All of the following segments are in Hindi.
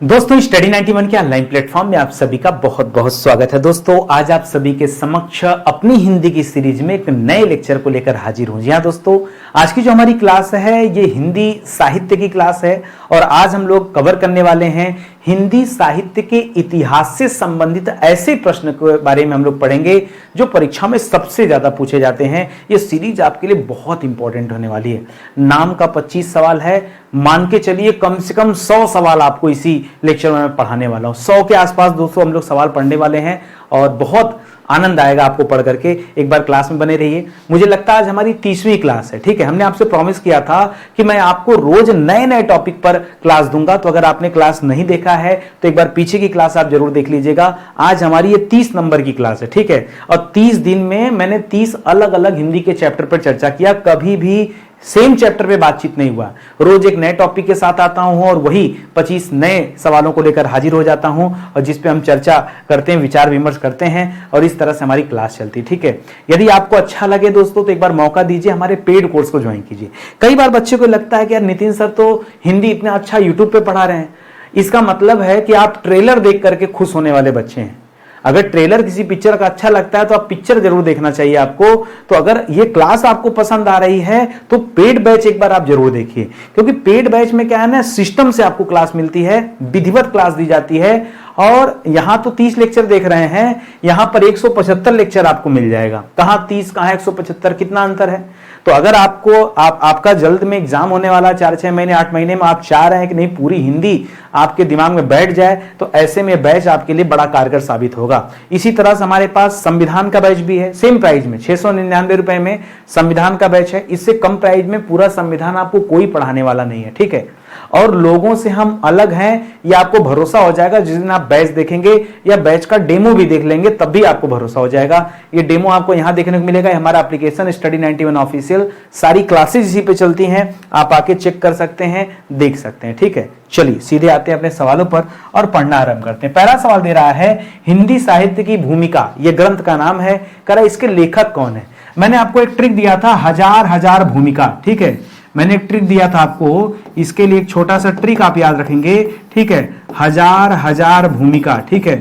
दोस्तों स्टडी 91 के ऑनलाइन प्लेटफॉर्म में आप सभी का बहुत बहुत स्वागत है। दोस्तों आज आप सभी के समक्ष अपनी हिंदी की सीरीज में एक नए लेक्चर को लेकर हाजिर हूं। जी हां दोस्तों, आज की जो हमारी क्लास है ये हिंदी साहित्य की क्लास है और आज हम लोग कवर करने वाले हैं हिंदी साहित्य के इतिहास से संबंधित ऐसे प्रश्न के बारे में हम लोग पढ़ेंगे जो परीक्षा में सबसे ज्यादा पूछे जाते हैं। ये सीरीज आपके लिए बहुत इंपॉर्टेंट होने वाली है। नाम का 25 सवाल है, मान के चलिए कम से कम 100 सवाल आपको इसी लेक्चर में मैं पढ़ाने वाला हूं। 100 के आसपास दोस्तों हम लोग सवाल पढ़ने वाले हैं और बहुत आनंद आएगा आपको पढ़ करके। एक बार क्लास में बने रहिए। मुझे लगता है आज हमारी 30वीं क्लास है, ठीक है। हमने आपसे प्रॉमिस किया था कि मैं आपको रोज नए नए टॉपिक पर क्लास दूंगा, तो अगर आपने क्लास नहीं देखा है तो एक बार पीछे की क्लास आप जरूर देख लीजिएगा। आज हमारी ये 30 नंबर की क्लास है, ठीक है। और 30 दिन में मैंने 30 अलग अलग हिंदी के चैप्टर पर चर्चा किया। कभी भी सेम चैप्टर पे बातचीत नहीं हुआ। रोज एक नए टॉपिक के साथ आता हूं और वही 25 नए सवालों को लेकर हाजिर हो जाता हूं और जिस पे हम चर्चा करते हैं, विचार विमर्श करते हैं और इस तरह से हमारी क्लास चलती है, ठीक है। यदि आपको अच्छा लगे दोस्तों तो एक बार मौका दीजिए, हमारे पेड कोर्स को ज्वाइन कीजिए। कई बार बच्चे को लगता है कि यार नितिन सर तो हिंदी इतना अच्छा यूट्यूब पे पढ़ा रहे हैं, इसका मतलब है कि आप ट्रेलर देख करके खुश होने वाले बच्चे हैं। अगर ट्रेलर किसी पिक्चर का अच्छा लगता है तो आप पिक्चर जरूर देखना चाहिए आपको। तो अगर ये क्लास आपको पसंद आ रही है तो पेड बैच एक बार आप जरूर देखिए, क्योंकि पेड बैच में क्या है ना, सिस्टम से आपको क्लास मिलती है, विधिवत क्लास दी जाती है। और यहां तो 30 लेक्चर देख रहे हैं, यहां पर 175 लेक्चर आपको मिल जाएगा। कहां 30 कहां 175, कितना अंतर है। तो अगर आपका जल्द में एग्जाम होने वाला 4-6 महीने 8 महीने में, आप चाह रहे हैं कि नहीं पूरी हिंदी आपके दिमाग में बैठ जाए, तो ऐसे में बैच आपके लिए बड़ा कारगर साबित होगा। इसी तरह से हमारे पास संविधान का बैच भी है, सेम प्राइस में 699 रुपए में संविधान का बैच है। इससे कम प्राइस में पूरा संविधान आपको कोई पढ़ाने वाला नहीं है, ठीक है। और लोगों से हम अलग हैं ये आपको भरोसा हो जाएगा जिस दिन आप बैच देखेंगे या बैच का डेमो भी देख लेंगे, तब भी आपको भरोसा हो जाएगा। ये डेमो आपको यहां देखने को मिलेगा। हमारा एप्लीकेशन स्टडी 91 ऑफिशियल, सारी क्लासेस इसी पे चलती हैं, आप आके चेक कर सकते हैं, देख सकते हैं, ठीक है। चलिए सीधे आते हैं अपने सवालों पर और पढ़ना आरंभ करते हैं। पहला सवाल दे रहा है हिंदी साहित्य की भूमिका, यह ग्रंथ का नाम है, कह रहा इसके लेखक कौन है। मैंने आपको एक ट्रिक दिया था, हजार भूमिका, ठीक है। मैंने एक ट्रिक दिया था आपको, इसके लिए एक छोटा सा ट्रिक आप याद रखेंगे, ठीक है। हजार भूमिका, ठीक है।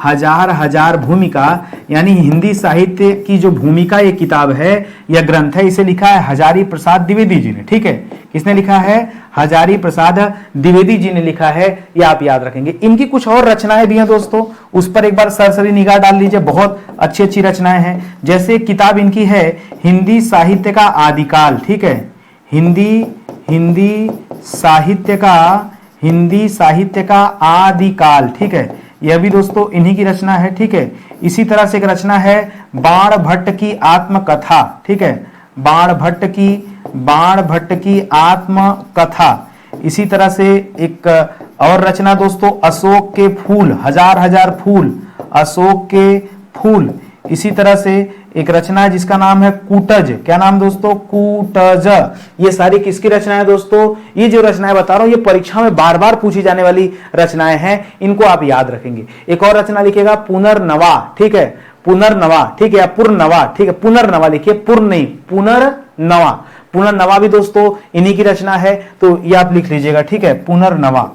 हजार भूमिका यानी हिंदी साहित्य की जो भूमिका ये किताब है, यह ग्रंथ है, इसे लिखा है हजारी प्रसाद द्विवेदी जी ने, ठीक है। किसने लिखा है? हजारी प्रसाद द्विवेदी जी ने लिखा है, ये आप याद रखेंगे। इनकी कुछ और रचनाएं भी हैं दोस्तों, उस पर एक बार सरसरी निगाह डाल लीजिए, बहुत अच्छी अच्छी रचनाएं हैं। जैसे किताब इनकी है हिंदी साहित्य का आदिकाल, ठीक है। हिंदी साहित्य का आदिकाल, ठीक है। यह भी दोस्तों इन्हीं की रचना है, ठीक है। इसी तरह से एक रचना है बाण भट्ट की आत्मकथा, ठीक है। बाण भट्ट की आत्मकथा। इसी तरह से एक और रचना दोस्तों अशोक के फूल, हजार फूल, अशोक के फूल। इसी तरह से एक रचना है जिसका नाम है कूटज। क्या नाम दोस्तों? कूटज। ये सारी किसकी रचनाएं दोस्तों? ये जो रचनाएं बता रहा हूं ये परीक्षा में बार बार पूछी जाने वाली रचनाएं हैं, इनको आप याद रखेंगे। एक और रचना लिखिएगा पुनर्नवा, ठीक है। पुनर्नवा, ठीक है, या पुनर्नवा, ठीक है। पुनर्नवा लिखिए, पुनः नहीं, पुनर्नवा। पुनर्नवा भी दोस्तों इन्हीं की रचना है, तो ये आप लिख लीजिएगा, ठीक है। पुनर्नवा,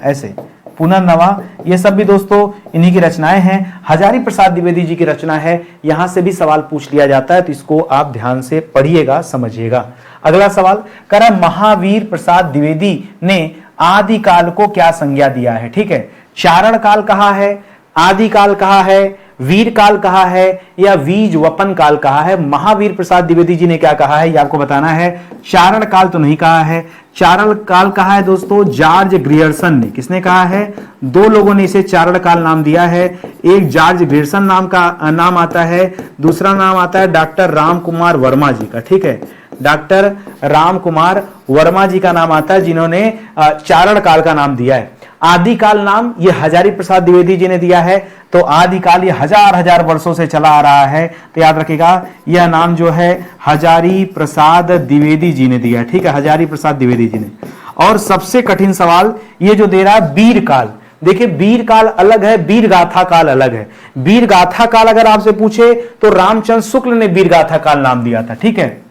ऐसे पुनर्नवा, ये सब भी दोस्तों इन्हीं की रचनाएं हैं। हजारी प्रसाद द्विवेदी जी की रचना है, यहां से भी सवाल पूछ लिया जाता है, तो इसको आप ध्यान से पढ़िएगा, समझिएगा। अगला सवाल कह रहा है महावीर प्रसाद द्विवेदी ने आदिकाल को क्या संज्ञा दिया है, ठीक है। चारण काल कहा है, आदिकाल कहा है, वीर काल कहा है या बीज वपन काल कहा है। महावीर प्रसाद द्विवेदी जी ने क्या कहा है ये आपको बताना है। चारण काल तो नहीं कहा है, चारण काल कहा है दोस्तों जॉर्ज ग्रियर्सन ने। किसने कहा है? दो लोगों ने इसे चारण काल नाम दिया है। एक जॉर्ज ग्रियर्सन नाम आता है, दूसरा नाम आता है डॉक्टर राम कुमार वर्मा जी का, ठीक है। डॉक्टर राम कुमार वर्मा जी का नाम आता है जिन्होंने चारण काल का नाम दिया है। आदिकाल नाम ये हजारी प्रसाद द्विवेदी जी ने दिया है, तो आदिकाल ये हजार वर्षों से चला आ रहा है, तो याद रखिएगा यह नाम जो है हजारी प्रसाद द्विवेदी जी ने दिया है, ठीक है। हजारी प्रसाद द्विवेदी जी ने। और सबसे कठिन सवाल ये जो दे रहा है वीर काल। देखिए वीर काल अलग है, वीर गाथा काल अलग है। वीर गाथा काल अगर आपसे पूछे तो रामचंद्र शुक्ल ने वीर गाथा काल नाम दिया था, ठीक है।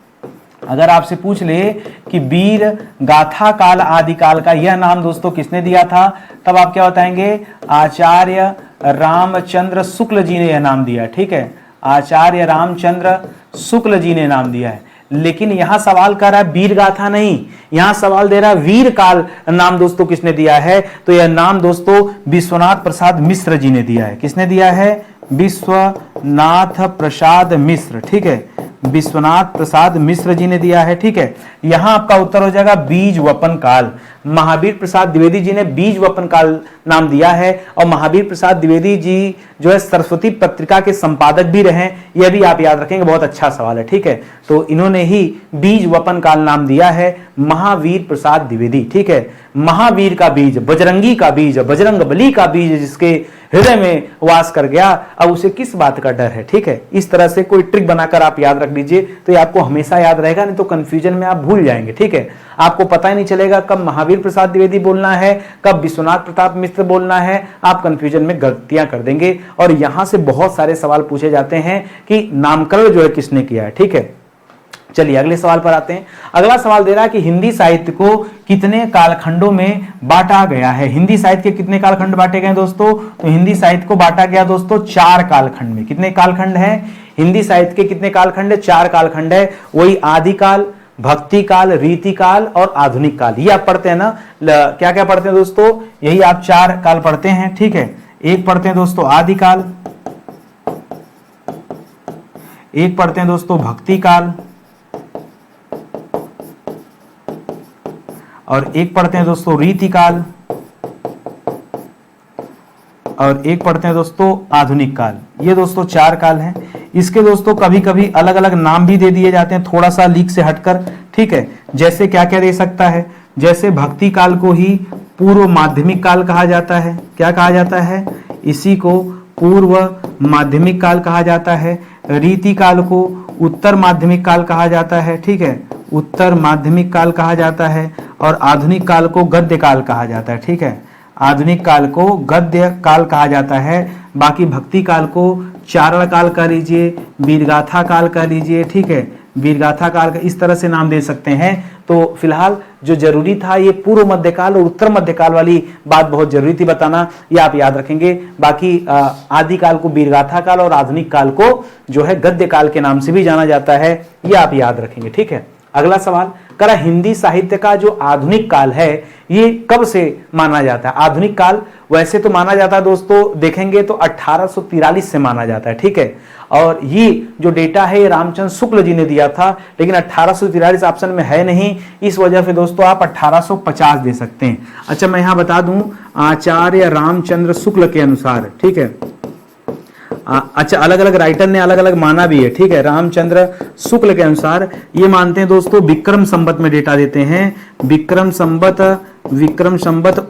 अगर आपसे पूछ ले कि वीर गाथा काल आदिकाल का यह नाम दोस्तों किसने दिया था, तब आप क्या बताएंगे, आचार्य रामचंद्र शुक्ल जी ने यह नाम दिया। ठीक है, आचार्य रामचंद्र शुक्ल जी ने नाम दिया है। लेकिन यहां सवाल कर रहा है वीर गाथा नहीं, यहां सवाल दे रहा है वीर काल नाम दोस्तों किसने दिया है, तो यह नाम दोस्तों विश्वनाथ प्रसाद मिश्र जी ने दिया है। किसने दिया है, विश्वनाथ प्रसाद मिश्र। ठीक है, विश्वनाथ प्रसाद मिश्र जी ने दिया है। ठीक है, यहां आपका उत्तर हो जाएगा बीज वपन काल। महावीर प्रसाद द्विवेदी जी ने बीज वपन काल नाम दिया है, और महावीर प्रसाद द्विवेदी जी जो है सरस्वती पत्रिका के संपादक भी रहे, यह भी आप याद रखेंगे, बहुत अच्छा सवाल है। ठीक है, तो इन्होंने ही बीज वपन काल नाम दिया है महावीर प्रसाद द्विवेदी। ठीक है, महावीर का बीज, बजरंगी का बीज, बजरंग बली का बीज जिसके हृदय में वास कर गया, अब उसे किस बात का डर है। ठीक है, इस तरह से कोई ट्रिक बनाकर आप याद रख लीजिए तो ये आपको हमेशा याद रहेगा, नहीं तो कंफ्यूजन में आप भूल जाएंगे। ठीक है, आपको पता ही नहीं चलेगा कब महावीर प्रसाद द्विवेदी बोलना है, कब विश्वनाथ प्रताप मिश्र बोलना है, आप कंफ्यूजन में गलतियां कर देंगे। और यहां से बहुत सारे सवाल पूछे जाते हैं कि नामकरण जो है किसने किया है। ठीक है, चलिए अगले सवाल पर आते हैं। अगला सवाल दे रहा है कि हिंदी साहित्य को कितने कालखंडों में बांटा गया है। हिंदी साहित्य के कितने कालखंड बांटे गए दोस्तों, तो हिंदी साहित्य को बांटा गया दोस्तों 4 कालखंड में। कितने कालखंड हैं हिंदी साहित्य के, कितने कालखंड है, 4 कालखंड है। वही आदिकाल, भक्ति काल, रीति काल और आधुनिक काल। ये आप पढ़ते हैं ना, क्या क्या पढ़ते हैं दोस्तों, यही आप 4 काल पढ़ते हैं। ठीक है, एक पढ़ते हैं दोस्तों आदिकाल, एक पढ़ते हैं दोस्तों भक्ति काल, और एक पढ़ते हैं दोस्तों रीति काल, और एक पढ़ते हैं दोस्तों आधुनिक काल। ये दोस्तों 4 काल हैं। इसके दोस्तों कभी कभी अलग अलग नाम भी दे दिए जाते हैं, थोड़ा सा लीक से हटकर। ठीक है, जैसे क्या क्या दे सकता है, जैसे भक्ति काल को ही पूर्व माध्यमिक काल कहा जाता है। क्या कहा जाता है, इसी को पूर्व माध्यमिक काल कहा जाता है। रीति काल को उत्तर माध्यमिक काल कहा जाता है। ठीक है, उत्तर माध्यमिक काल कहा जाता है। और आधुनिक काल को गद्य काल कहा जाता है। ठीक है, आधुनिक काल को गद्य काल कहा जाता है। बाकी भक्ति काल को चारण काल कह लीजिए, वीरगाथा काल कह लीजिए। ठीक है, वीरगाथा काल का इस तरह से नाम दे सकते हैं। तो फिलहाल जो जरूरी था ये पूर्व मध्यकाल और उत्तर मध्यकाल वाली बात बहुत जरूरी थी बताना, ये आप याद रखेंगे। बाकी आदि काल को वीरगाथा काल और आधुनिक काल को जो है गद्य काल के नाम से भी जाना जाता है, ये आप याद रखेंगे। ठीक है, अगला सवाल करा हिंदी साहित्य का जो आधुनिक काल है ये कब से माना जाता है। आधुनिक काल वैसे तो माना जाता है दोस्तों, देखेंगे तो 1843 से माना जाता है। ठीक है, और ये जो डेटा है ये रामचंद्र शुक्ल जी ने दिया था, लेकिन 1843 ऑप्शन में है नहीं, इस वजह से दोस्तों आप 1850 दे सकते हैं। अच्छा, मैं यहां बता दूं आचार्य रामचंद्र शुक्ल के अनुसार। ठीक है, अच्छा, अलग अलग राइटर ने अलग अलग माना भी है। ठीक है, रामचंद्र शुक्ल के अनुसार ये मानते हैं दोस्तों विक्रम संवत में डेटा देते हैं, विक्रम संवत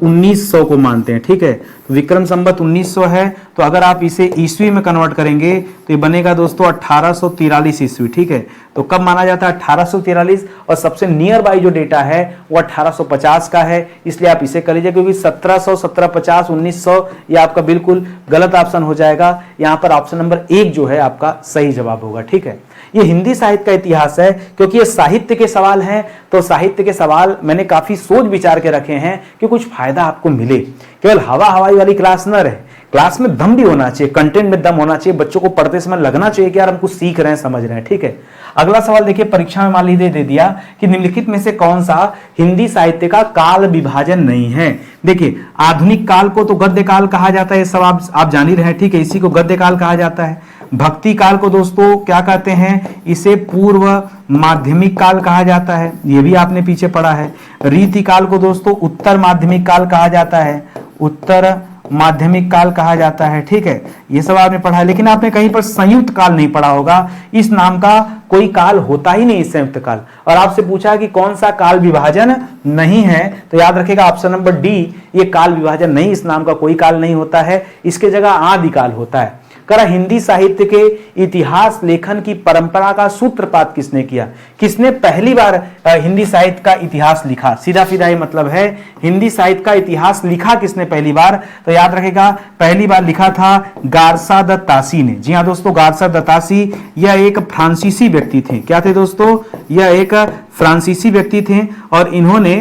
1900 को मानते हैं। ठीक है, विक्रम संवत 1900 है, तो अगर आप इसे ईस्वी में कन्वर्ट करेंगे तो ये बनेगा दोस्तों 1843 ईस्वी। ठीक है, तो कब माना जाता है 1843, और सबसे नियर बाई जो डेटा है वो 1850 का है, इसलिए आप इसे कर लीजिए, क्योंकि 1700, 1750, 1900 ये आपका बिल्कुल गलत ऑप्शन हो जाएगा। यहाँ पर ऑप्शन नंबर 1 जो है आपका सही जवाब होगा। ठीक है, ये हिंदी साहित्य का इतिहास है, क्योंकि ये साहित्य के सवाल हैं, तो साहित्य के सवाल मैंने काफी सोच विचार के रखे हैं कि कुछ फायदा आपको मिले। केवल हवा हवाई वाली क्लास न रहे, क्लास में दम भी होना चाहिए, कंटेंट में दम होना चाहिए, बच्चों को पढ़ते समय लगना चाहिए कि यार हम कुछ सीख रहे हैं, समझ रहे हैं। ठीक है, अगला सवाल देखिए, परीक्षा में मान लीजिए दे दिया कि निम्नलिखित में से कौन सा हिंदी साहित्य का काल विभाजन नहीं है। देखिए, आधुनिक काल को तो गद्य काल कहा जाता है, ये सब आप जान ही रहे हैं। ठीक है, इसी को गद्य काल कहा जाता है। भक्ति काल को दोस्तों क्या कहते हैं, इसे पूर्व माध्यमिक काल कहा जाता है, ये भी आपने पीछे पढ़ा है। रीति काल को दोस्तों उत्तर माध्यमिक काल कहा जाता है, उत्तर माध्यमिक काल कहा जाता है। ठीक है, ये सब आपने पढ़ा है, लेकिन आपने कहीं पर संयुक्त काल नहीं पढ़ा होगा। इस नाम का कोई काल होता ही नहीं, संयुक्त काल। और आपसे पूछा कि कौन सा काल विभाजन नहीं है, तो याद रखेगा ऑप्शन नंबर डी, ये काल विभाजन नहीं, इस नाम का कोई काल नहीं होता है, इसके जगह आदि काल होता है। करा हिंदी साहित्य के इतिहास लेखन की परंपरा का सूत्रपात किसने किया? किसने पहली बार हिंदी साहित्य का इतिहास लिखा? सीधा सीधा ये मतलब है, हिंदी साहित्य का इतिहास लिखा किसने पहली बार? तो याद रखेगा, पहली बार लिखा था गारसा द तासी ने। जी हाँ दोस्तों, गारसा द तासी यह एक फ्रांसीसी व्यक्ति थे। क्या थे दोस्तों? यह एक फ्रांसीसी व्यक्ति थे और इन्होंने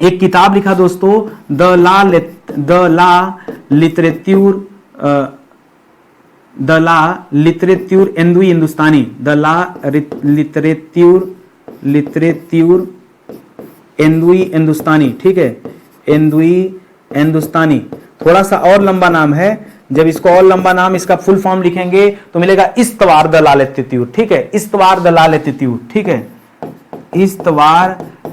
एक किताब लिखा दोस्तों, द ला लिटरेट्यूर एंदुई हिंदुस्तानी, द ला लिटरेट्यूर एंदुई हिंदुस्तानी, ठीक है, एंदुई हिंदुस्तानी। थोड़ा सा और लंबा नाम है, जब इसको और लंबा नाम इसका फुल फॉर्म लिखेंगे तो मिलेगा इस्तवार द ला लिटरेट्यूर, ठीक है, इस्तवार द ला लिटरेट्यूर, ठीक है,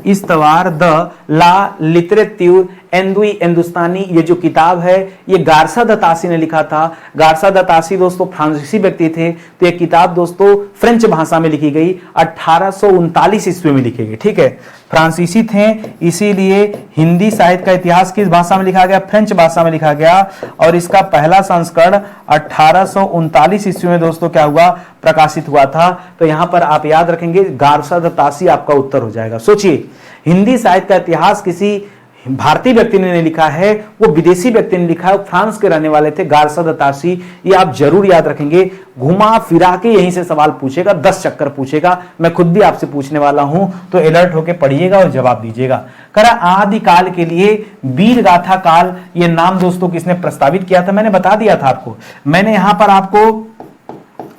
इस्तवार द ला लिटरेट्यूर एंदुई हिंदुस्तानी। ये जो किताब है ये गारसा द तासी ने लिखा था। गारसा द तासी दोस्तों फ्रांसीसी व्यक्ति थे, तो ये किताब दोस्तों फ्रेंच भाषा में लिखी गई, 1839 ईस्वी में लिखी गई, ठीक है। फ्रांसीसी थे, इसीलिए हिंदी साहित्य का इतिहास किस भाषा में लिखा गया? फ्रेंच भाषा में लिखा गया और इसका पहला संस्करण 1839 ईस्वी में दोस्तों क्या हुआ? प्रकाशित हुआ था। तो यहां पर आप याद रखेंगे गारसा द तासी आपका उत्तर हो जाएगा। सोचिए, हिंदी साहित्य का इतिहास किसी भारतीय व्यक्ति ने नहीं लिखा है, वो विदेशी व्यक्ति ने लिखा है, फ्रांस के रहने वाले थे गारसा द तासी। ये आप जरूर याद रखेंगे, घुमा फिरा के यहीं से सवाल पूछेगा, 10 चक्कर पूछेगा। मैं खुद भी आपसे पूछने वाला हूं, तो अलर्ट होके पढ़िएगा और जवाब दीजिएगा। करा आदिकाल के लिए वीर गाथा काल, ये नाम दोस्तों किसने प्रस्तावित किया था? मैंने बता दिया था आपको, मैंने यहां पर आपको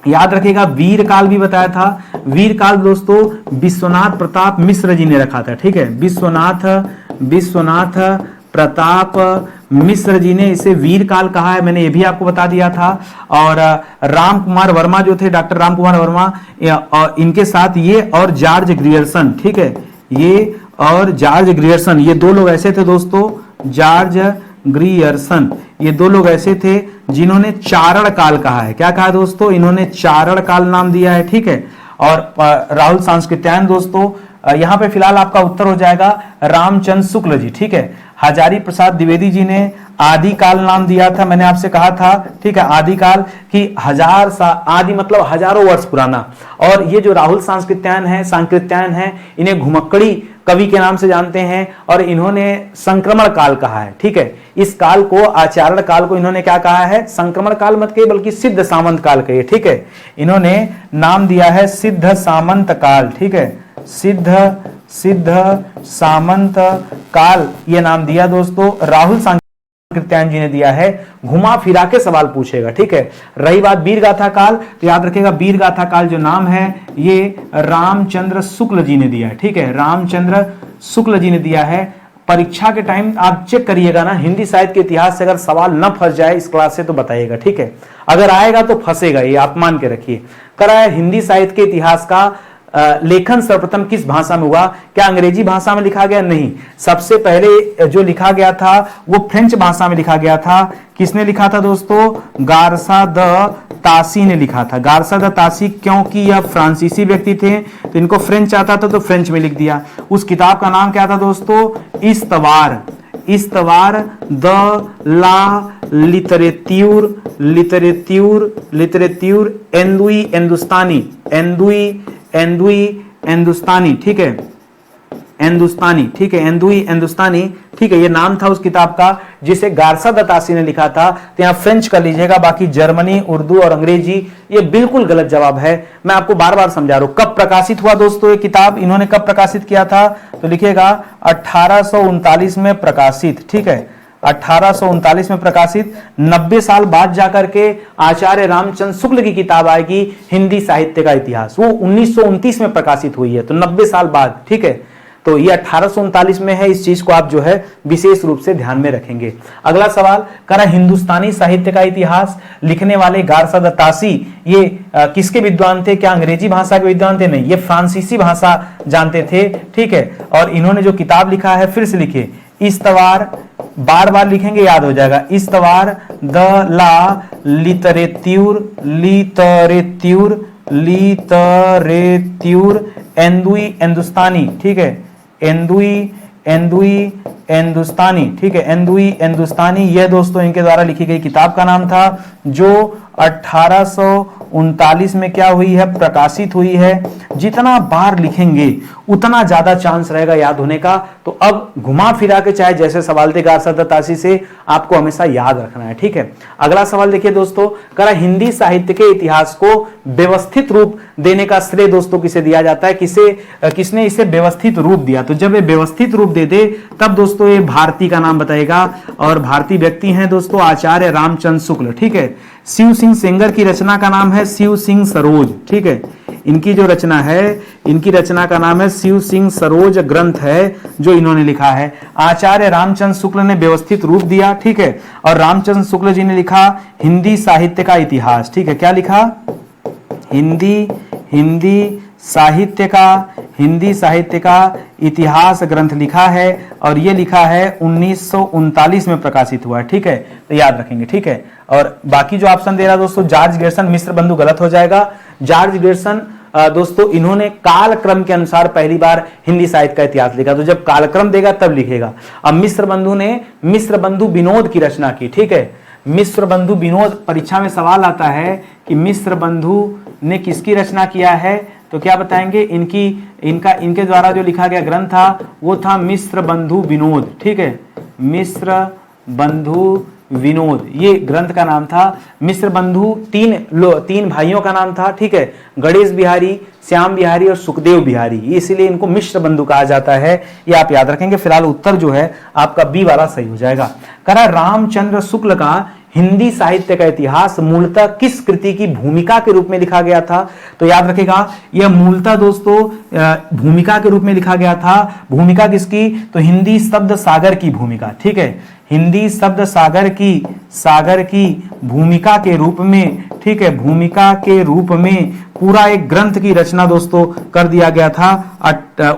याद रखेगा वीर काल भी बताया था। वीर काल दोस्तों विश्वनाथ प्रताप मिश्र जी ने रखा था, ठीक है, विश्वनाथ प्रताप मिश्र जी ने इसे वीर काल कहा है, मैंने ये भी आपको बता दिया था। और राम कुमार वर्मा जो थे, डॉक्टर राम कुमार वर्मा, और इनके साथ ये और जॉर्ज ग्रियर्सन, ठीक है, ये और जॉर्ज ग्रियर्सन, ये दो लोग ऐसे थे दोस्तों, जॉर्ज ग्रियर्सन, ये दो लोग ऐसे थे जिन्होंने चारण काल कहा है। क्या कहा दोस्तों? इन्होंने चारण काल नाम दिया है, ठीक है। और राहुल सांस्कृत्यायन दोस्तों, यहां पे फिलहाल आपका उत्तर हो जाएगा रामचंद्र शुक्ल जी, ठीक है। हजारी प्रसाद द्विवेदी जी ने आदि काल नाम दिया था, मैंने आपसे कहा था, ठीक है, आदि काल की आदि मतलब हजारों वर्ष पुराना। और ये जो राहुल सांकृत्यायन है, इन्हें घुमक्कड़ी कवि के नाम से जानते हैं और इन्होंने संक्रमण काल कहा है, ठीक है। इस काल को, आचारण काल को इन्होंने क्या कहा है? संक्रमण काल मत कहिए बल्कि सिद्ध सामंत काल कहिए, ठीक है। इन्होंने नाम दिया है सिद्ध सामंत काल, ठीक है, सिद्ध सामंत काल ये नाम दिया दोस्तों, राहुल सांकृत्यायन जी ने दिया है। घुमा फिरा के सवाल पूछेगा, ठीक है। रही बात वीर गाथा काल, तो याद रखेगा वीर गाथा काल जो नाम है ये रामचंद्र शुक्ल जी ने दिया है, ठीक है, रामचंद्र शुक्ल जी ने दिया है। परीक्षा के टाइम आप चेक करिएगा ना, हिंदी साहित्य के इतिहास से अगर सवाल न फंस जाए इस क्लास से तो बताइएगा, ठीक है। अगर आएगा तो फंसेगा, ये आप मान के रखिए। करा है हिंदी साहित्य के इतिहास का लेखन सर्वप्रथम किस भाषा में हुआ? क्या अंग्रेजी भाषा में लिखा गया? नहीं, सबसे पहले जो लिखा गया था वो फ्रेंच भाषा में लिखा गया था। किसने लिखा था दोस्तों? गारसा द तासी ने लिखा था। गारसा द तासी, क्योंकि यह फ्रांसीसी व्यक्ति थे तो इनको फ्रेंच आता था तो फ्रेंच में लिख दिया। उस किताब का नाम क्या था दोस्तों? इस्तवार द ला लिटरेट्यूर एंदुई हिंदुस्तानी, ठीक है, हिंदुस्तानी, ठीक है, एंदुई हिंदुस्तानी, ठीक है, ये नाम था उस किताब का जिसे गारसा द तासी ने लिखा था। तो यहां फ्रेंच कर लीजिएगा, बाकी जर्मनी, उर्दू और अंग्रेजी ये बिल्कुल गलत जवाब है। मैं आपको बार बार समझा रहा हूं। कब प्रकाशित हुआ दोस्तों ये किताब? इन्होंने कब प्रकाशित किया था? तो लिखिएगा 1839 में प्रकाशित, ठीक है, 1839 में प्रकाशित। 90 साल बाद जाकर के आचार्य रामचंद्र शुक्ल की किताब आएगी हिंदी साहित्य का इतिहास, वो 1929 में प्रकाशित हुई है, तो 90 साल बाद, ठीक है। तो ये 1839 में है, इस चीज को आप जो है विशेष रूप से ध्यान में रखेंगे। अगला सवाल करा हिंदुस्तानी साहित्य का इतिहास लिखने वाले गारसा द तासी ये किसके विद्वान थे? क्या अंग्रेजी भाषा के विद्वान थे? नहीं, ये फ्रांसीसी भाषा जानते थे, ठीक है। और इन्होंने जो किताब लिखा है, फिर से लिखिए, इस्तवार, बार बार लिखेंगे याद हो जाएगा, इस्तवार द ला लिटरेट्यूर एंदुई हिंदुस्तानी, ठीक है, एंदुई हिंदुस्तानी, ठीक है, एंदुई हिंदुस्तानी, यह दोस्तों इनके द्वारा लिखी गई किताब का नाम था, जो 1839 में क्या हुई है, प्रकाशित हुई है। जितना बार लिखेंगे उतना ज्यादा चांस रहेगा याद होने का। तो अब घुमा फिरा के चाहे जैसे सवाल थे गारसादा तासी से, आपको हमेशा याद रखना है, ठीक है। अगला सवाल देखिए दोस्तों, करा हिंदी साहित्य के इतिहास को व्यवस्थित रूप देने का श्रेय दोस्तों किसे दिया जाता है, किसने इसे व्यवस्थित रूप दिया। तो जब ये व्यवस्थित रूप दे दे तब दोस्तों ये भारती का नाम बताएगा, और भारतीय व्यक्ति हैं दोस्तों आचार्य रामचंद्र शुक्ल, ठीक है। शिव सिंह सेंगर की रचना का नाम है शिव सिंह सरोज, ठीक है। इनकी जो रचना है, इनकी रचना का नाम है शिव सिंह सरोज ग्रंथ है जो इन्होंने लिखा है। आचार्य रामचंद्र शुक्ल ने व्यवस्थित रूप दिया, ठीक है। और रामचंद्र शुक्ल जी ने लिखा हिंदी साहित्य का इतिहास, ठीक है। क्या लिखा, हिंदी साहित्य का इतिहास ग्रंथ लिखा है, और ये लिखा है 1939 में प्रकाशित हुआ है, ठीक है। तो याद रखेंगे, ठीक है। और बाकी जो ऑप्शन दे रहा है दोस्तों, जॉर्ज गेर्सन मिस्र बंधु, गलत हो जाएगा। जॉर्ज गेर्सन दोस्तों इन्होंने कालक्रम के अनुसार पहली बार हिंदी साहित्य का इतिहास लिखा, तो जब कालक्रम देगा तब लिखेगा। अब मिस्र बंधु ने मिस्र बंधु विनोद की रचना की, ठीक है। मिस्र बंधु विनोद, परीक्षा में सवाल आता है कि मिस्र बंधु ने किसकी रचना किया है, तो क्या बताएंगे, इनके द्वारा जो लिखा गया ग्रंथ था वो था मिस्र बंधु विनोद, ठीक है। मिस्र बंधु विनोद, ये ग्रंथ का नाम था। मिस्र बंधु तीन भाइयों का नाम था, ठीक है। गणेश बिहारी, श्याम बिहारी और सुखदेव बिहारी, इसीलिए इनको मिश्र बंधु कहा जाता है, ये आप याद रखेंगे। फिलहाल उत्तर जो है आपका बी वाला सही हो जाएगा। करा रामचंद्र शुक्ल का हिंदी साहित्य का इतिहास मूलतः किस कृति की भूमिका के रूप में लिखा गया था, तो याद रखेगा यह मूलतः दोस्तों भूमिका के रूप में लिखा गया था। भूमिका किसकी, तो हिंदी शब्द सागर की भूमिका, ठीक है। हिंदी शब्द सागर की भूमिका के रूप में, ठीक है, भूमिका के रूप में पूरा एक ग्रंथ की रचना दोस्तों कर दिया गया था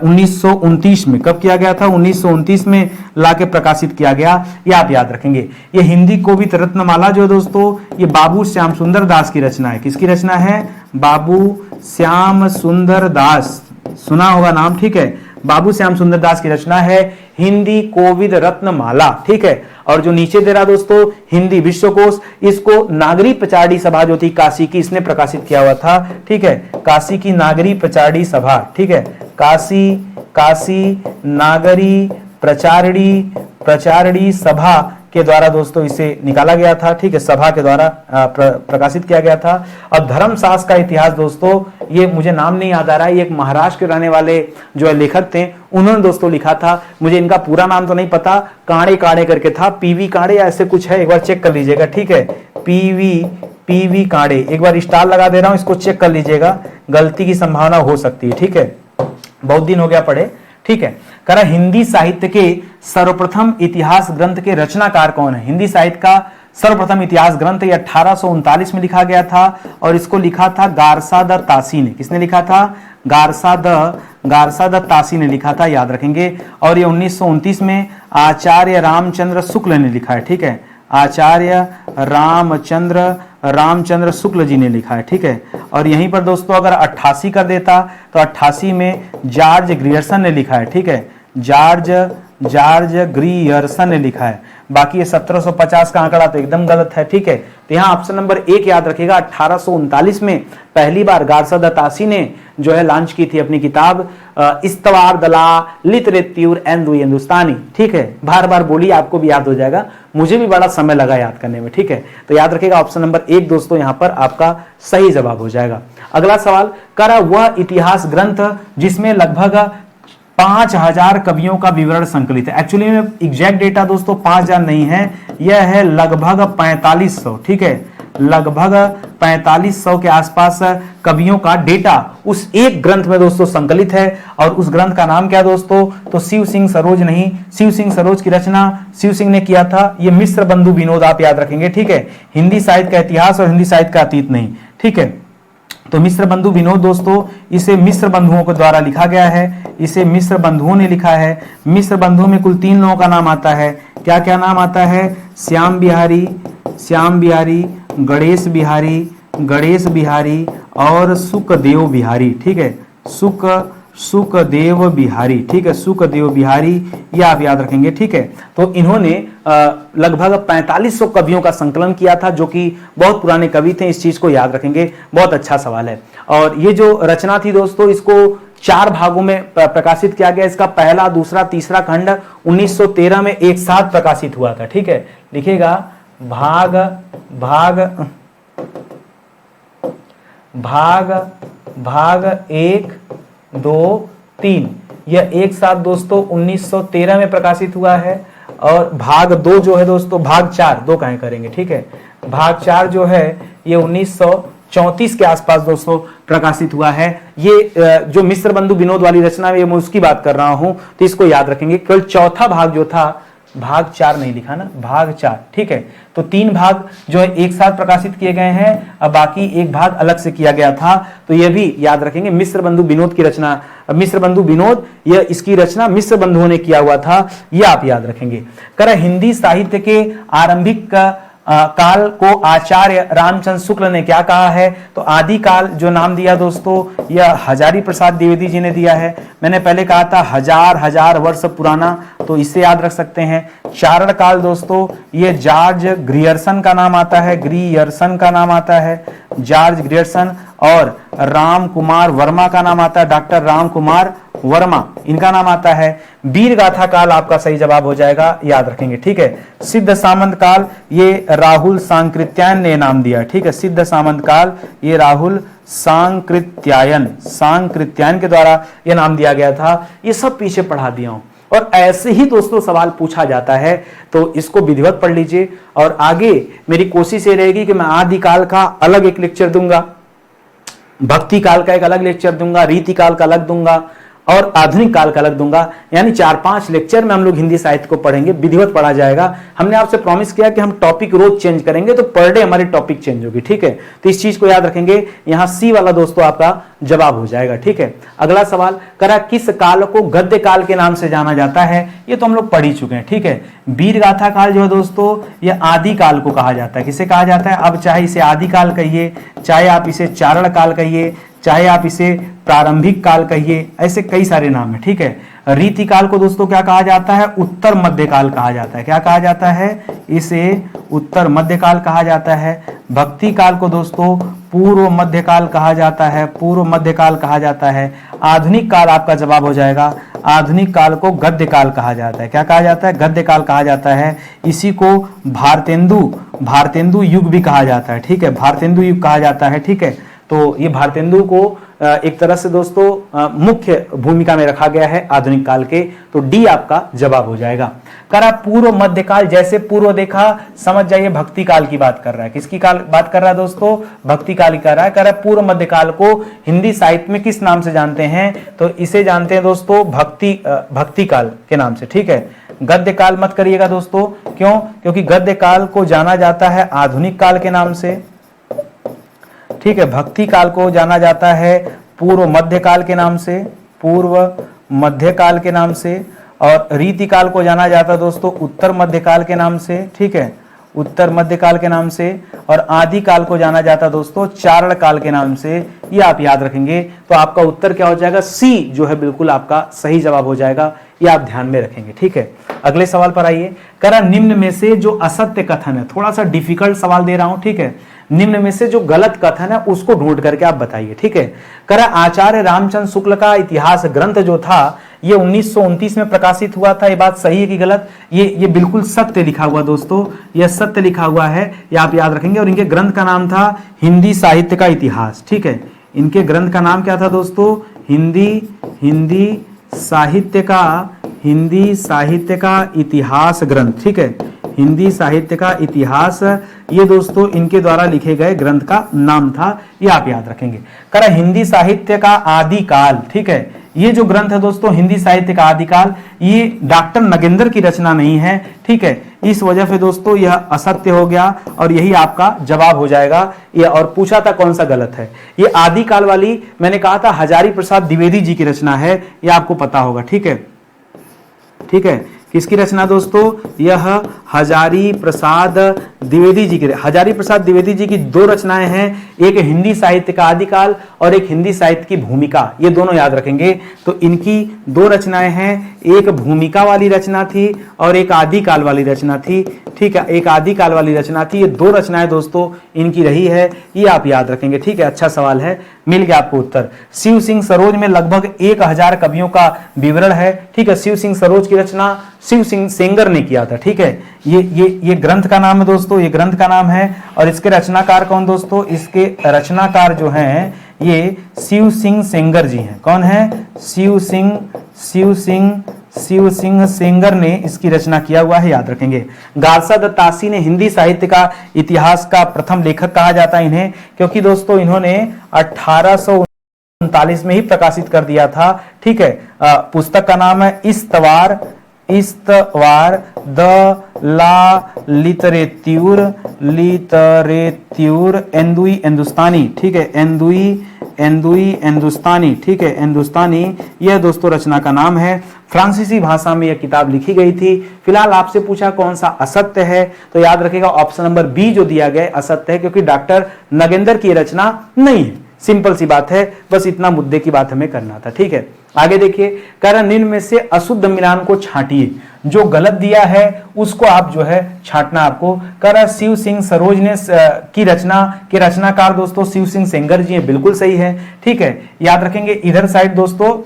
1929 में। कब किया गया था, 1929 में लाके प्रकाशित किया गया, ये आप याद रखेंगे। ये हिंदी कोविद रत्नमाला जो दोस्तों ये बाबू श्याम सुंदर दास की रचना है। किसकी रचना है, बाबू श्याम सुंदर दास, सुना होगा नाम, ठीक है। बाबू श्याम सुंदर दास की रचना है हिंदी कोविद रत्नमाला, ठीक है। और जो नीचे दे रहा दोस्तों हिंदी विश्वकोश, इसको नागरी प्रचारणी सभा जो थी काशी की, इसने प्रकाशित किया हुआ था, ठीक है। काशी की नागरी प्रचारणी सभा, ठीक है। काशी नागरी प्रचारणी सभा के द्वारा दोस्तों इसे निकाला गया था, ठीक है। सभा के द्वारा प्रकाशित किया गया था। और धर्मशास्त्र का इतिहास दोस्तों, ये मुझे नाम नहीं याद आ रहा है, ये एक महाराष्ट्र के रहने वाले जो है लेखक थे, उन्होंने दोस्तों लिखा था। मुझे इनका पूरा नाम तो नहीं पता, कांडे करके था, पीवी कांडे या ऐसे कुछ है, एक बार चेक कर लीजिएगा, ठीक है। पीवी कांडे, एक बार स्टार लगा दे रहा हूं, इसको चेक कर लीजिएगा, गलती की संभावना हो सकती है, ठीक है। बहुत दिन हो गया पढ़े, ठीक है। करा हिंदी साहित्य के सर्वप्रथम इतिहास ग्रंथ के रचनाकार कौन है। हिंदी साहित्य का सर्वप्रथम इतिहास ग्रंथ ये 1839 में लिखा गया था, और इसको लिखा था गारसादा तासी ने। किसने लिखा था, गारसादा तासी ने लिखा था, याद रखेंगे। और ये 1929 में आचार्य रामचंद्र शुक्ल ने लिखा है, ठीक है। आचार्य रामचंद्र शुक्ल जी ने लिखा है, ठीक है। और यहीं पर दोस्तों अगर 88 कर देता तो 88 में जॉर्ज ग्रियर्सन ने लिखा है, ठीक है। जॉर्ज ग्रियर्सन ने लिखा है। बाकी ये 1750 का आंकड़ा तो एकदम गलत है, ठीक है। तो यहाँ ऑप्शन नंबर 1 याद रखिएगा। 1839 में पहली बार गारसादा तासी ने जो है लॉन्च की थी अपनी किताब इस्तवार दला लिटरेत्यूर एंदु हिंदुस्तानी, ठीक है। बार बार बोली, आपको भी याद हो जाएगा, मुझे भी बड़ा समय लगा याद करने में, ठीक है। तो याद रखिएगा ऑप्शन नंबर 1 दोस्तों यहाँ पर आपका सही जवाब हो जाएगा। अगला सवाल, करा वह इतिहास ग्रंथ जिसमें लगभग 5000 कवियों का विवरण संकलित है। एक्चुअली में एग्जैक्ट डेटा दोस्तों 5000 नहीं है, यह है लगभग 4500, ठीक है। लगभग 4500 के आसपास कवियों का डेटा उस एक ग्रंथ में दोस्तों संकलित है। और उस ग्रंथ का नाम क्या दोस्तों, तो शिव सिंह सरोज नहीं, शिव सिंह सरोज की रचना शिव सिंह ने किया था। ये मिस्र बंधु विनोद आप याद रखेंगे, ठीक है। हिंदी साहित्य का इतिहास और हिंदी साहित्य का अतीत नहीं, ठीक है। तो मिस्र बंधु विनोद दोस्तों, इसे मिस्र बंधुओं के द्वारा लिखा गया है, इसे मिस्र बंधुओं ने लिखा है। मिस्र बंधुओं में कुल 3 लोगों का नाम आता है। क्या क्या नाम आता है, श्याम बिहारी, गणेश बिहारी और सुखदेव बिहारी, ठीक है। सुखदेव बिहारी, ठीक है, सुखदेव बिहारी, ये आप याद रखेंगे, ठीक है। तो इन्होंने लगभग 4500 कवियों का संकलन किया था, जो कि बहुत पुराने कवि थे, इस चीज को याद रखेंगे, बहुत अच्छा सवाल है। और ये जो रचना थी दोस्तों, इसको 4 भागों में प्रकाशित किया गया। इसका पहला, दूसरा, तीसरा खंड 1913 में एक साथ प्रकाशित हुआ था, ठीक है। लिखिएगा भाग भाग भाग भाग 1, 2, 3, यह एक साथ दोस्तों 1913 में प्रकाशित हुआ है। और भाग 2 जो है दोस्तों, भाग 4 2 कहें करेंगे, ठीक है, भाग 4 जो है ये 1934 के आसपास दोस्तों प्रकाशित हुआ है। ये जो मिस्र बंधु विनोद वाली रचना है, मैं उसकी बात कर रहा हूं, तो इसको याद रखेंगे। केवल चौथा भाग जो था, भाग 4 नहीं लिखा ना, भाग 4, ठीक है। तो 3 भाग जो है एक साथ प्रकाशित किए गए हैं, अब बाकी एक भाग अलग से किया गया था। तो यह भी याद रखेंगे, मिस्र बंधु विनोद की रचना, मिस्र बंधु विनोद, यह इसकी रचना मिस्र बंधुओं ने किया हुआ था, यह आप याद रखेंगे। कर हिंदी साहित्य के आरंभिक काल को आचार्य रामचंद्र शुक्ल ने क्या कहा है? तो आदि काल जो नाम दिया दोस्तों, यह हजारी प्रसाद द्विवेदी जी ने दिया है। मैंने पहले कहा था हजार वर्ष पुराना, तो इसे याद रख सकते हैं। चारण काल दोस्तों, ये जॉर्ज ग्रियर्सन का नाम आता है, ग्रियर्सन का नाम आता है, जॉर्ज ग्रियर्सन। और राम कुमार वर्मा का नाम आता है, डॉक्टर राम कुमार वर्मा, इनका नाम आता है। वीर गाथा काल आपका सही जवाब हो जाएगा, याद रखेंगे, ठीक है। सिद्ध सामंत काल, ये राहुल सांकृत्यायन ने नाम दिया, ठीक है। सिद्ध सामंत काल, ये राहुल सांकृत्यायन के द्वारा ये नाम दिया गया था। ये सब पीछे पढ़ा दिया हूं, और ऐसे ही दोस्तों सवाल पूछा जाता है, तो इसको विधिवत पढ़ लीजिए। और आगे मेरी कोशिश ये रहेगी कि मैं आदिकाल का अलग एक लेक्चर दूंगा, भक्ति काल का एक अलग लेक्चर दूंगा, रीति काल का अलग दूंगा, और आधुनिक काल का अलग दूंगा। यानी 4-5 लेक्चर में हम लोग हिंदी साहित्य को पढ़ेंगे, विधिवत पढ़ा जाएगा। हमने आपसे प्रॉमिस किया कि हम टॉपिक रोज चेंज करेंगे, तो पर डे हमारी टॉपिक चेंज होगी, ठीक है। तो इस चीज को याद रखेंगे। यहां सी वाला दोस्तों आपका जवाब हो जाएगा, ठीक है। अगला सवाल, करा किस काल को गद्य काल के नाम से जाना जाता है? ये तो हम लोग पढ़ ही चुके हैं, ठीक है। वीर गाथा काल जो है दोस्तों, यह आदि काल को कहा जाता है। किसे कहा जाता है? अब चाहे इसे आदि काल कहिए, चाहे आप इसे चारण काल कहिए, चाहे आप इसे प्रारंभिक काल कहिए, ऐसे कई सारे नाम है, ठीक है। रीति काल को दोस्तों क्या कहा जाता है? उत्तर मध्य काल कहा जाता है। क्या कहा जाता है? इसे उत्तर मध्य काल कहा जाता है। भक्ति काल को दोस्तों पूर्व मध्य काल कहा जाता है, पूर्व मध्य काल कहा जाता है। आधुनिक काल आपका जवाब हो जाएगा, आधुनिक काल को गद्य काल कहा जाता है। क्या कहा जाता है? गद्य काल कहा जाता है। इसी को भारतेंदु युग भी कहा जाता है, ठीक है, भारतेंदु युग कहा जाता है, ठीक है। तो ये भारतेंदु को एक तरह से दोस्तों मुख्य भूमिका में रखा गया है आधुनिक काल के, तो डी आपका जवाब हो जाएगा। करा पूर्व मध्यकाल, जैसे पूर्व देखा समझ जाइए भक्ति काल की बात कर रहा है। किसकी काल बात कर रहा है दोस्तों? भक्ति काल की कर रहा है। करा पूर्व मध्यकाल को हिंदी साहित्य में किस नाम से जानते हैं? तो इसे जानते हैं दोस्तों भक्ति काल के नाम से, ठीक है। गद्य काल मत करिएगा दोस्तों, क्यों? क्योंकि गद्य काल को जाना जाता है आधुनिक काल के नाम से, ठीक है। भक्ति काल को जाना जाता है पूर्व मध्य काल के नाम से, पूर्व मध्य काल के नाम से। और रीति काल को जाना जाता है दोस्तों उत्तर मध्य काल के नाम से, ठीक है, उत्तर मध्य काल के नाम से। और आदि काल को जाना जाता है दोस्तों चारण काल के नाम से। ये आप याद रखेंगे, तो आपका उत्तर क्या हो जाएगा? सी जो है बिल्कुल आपका सही जवाब हो जाएगा, ये आप ध्यान में रखेंगे, ठीक है। अगले सवाल पर आइए। करा निम्न में से जो असत्य कथन है, थोड़ा सा डिफिकल्ट सवाल दे रहा हूं, ठीक है। निम्न में से जो गलत कथन है उसको ढूंढ करके आप बताइए, ठीक है। करा आचार्य रामचंद्र शुक्ल का इतिहास ग्रंथ जो था, ये 1929 में प्रकाशित हुआ था। ये बात सही है कि गलत? ये बिल्कुल सत्य लिखा हुआ दोस्तों, ये सत्य लिखा हुआ है, ये आप याद रखेंगे। और इनके ग्रंथ का नाम था हिंदी साहित्य का इतिहास, ठीक है। इनके ग्रंथ का नाम क्या था दोस्तों? हिंदी साहित्य का इतिहास ग्रंथ, ठीक है। हिंदी साहित्य का इतिहास, ये दोस्तों इनके द्वारा लिखे गए ग्रंथ का नाम था, ये आप याद रखेंगे। करा हिंदी साहित्य का आदिकाल, ठीक है। ये जो ग्रंथ है दोस्तों हिंदी साहित्य का आदिकाल, ये डॉक्टर नगेंद्र की रचना नहीं है, ठीक है। इस वजह से दोस्तों यह असत्य हो गया, और यही आपका जवाब हो जाएगा। ये और पूछा था कौन सा गलत है? ये आदिकाल वाली मैंने कहा था हजारी प्रसाद द्विवेदी जी की रचना है, ये आपको पता होगा, ठीक है, ठीक है। किसकी रचना दोस्तों? यह हजारी प्रसाद द्विवेदी जी की, हजारी प्रसाद द्विवेदी जी की दो रचनाएं हैं, एक हिंदी साहित्य का आदिकाल और एक हिंदी साहित्य की भूमिका, ये दोनों याद रखेंगे। तो इनकी दो रचनाएं हैं, एक भूमिका वाली रचना थी और एक आदिकाल वाली रचना थी, ठीक है, एक आदिकाल वाली रचना थी। ये दो रचनाएं दोस्तों इनकी रही है, ये आप याद रखेंगे, ठीक है। अच्छा सवाल है, मिल गया आपको उत्तर। शिव सिंह सरोज में लगभग 1000 कवियों का विवरण है, ठीक है। शिव सिंह सरोज की रचना शिव सिंह सेंगर ने किया था, ठीक है। ये ग्रंथ का नाम है दोस्तों, ये ग्रंथ का नाम है। और इसके रचनाकार कौन दोस्तों, इसके रचनाकार जो हैं ये शिव सिंह सेंगर जी हैं। कौन है, शिव सिंह सेंगर ने इसकी रचना किया हुआ है, याद रखेंगे। गारसा दत्तासी ने हिंदी साहित्य का इतिहास का प्रथम लेखक कहा जाता है इन्हें, क्योंकि दोस्तों इन्होंने 1839 में ही प्रकाशित कर दिया था, ठीक है। पुस्तक का नाम है इस्तवार द ला लिटरेत्यूर एंदुई हिंदुस्तानी, ठीक है, एंदुई हिंदुस्तानी, ठीक है, हिंदुस्तानी, यह दोस्तों रचना का नाम है। फ्रांसीसी भाषा में यह किताब लिखी गई थी। फिलहाल आपसे पूछा कौन सा असत्य है, तो याद रखिएगा ऑप्शन नंबर बी जो दिया गया असत्य है, क्योंकि डॉक्टर नगेंद्र की रचना नहीं है। सिंपल सी बात है, बस इतना मुद्दे की बात हमें करना था, ठीक है। आगे देखिए, कह रहा निम्न में से अशुद्ध मिलान को छांटिए, जो गलत दिया है उसको आप जो है छांटना आपको। कह रहा शिव सिंह सरोज ने की रचना के रचनाकार दोस्तों शिव सिंह सेंगर जी हैं, बिल्कुल सही है, ठीक है। याद रखेंगे इधर साइड दोस्तों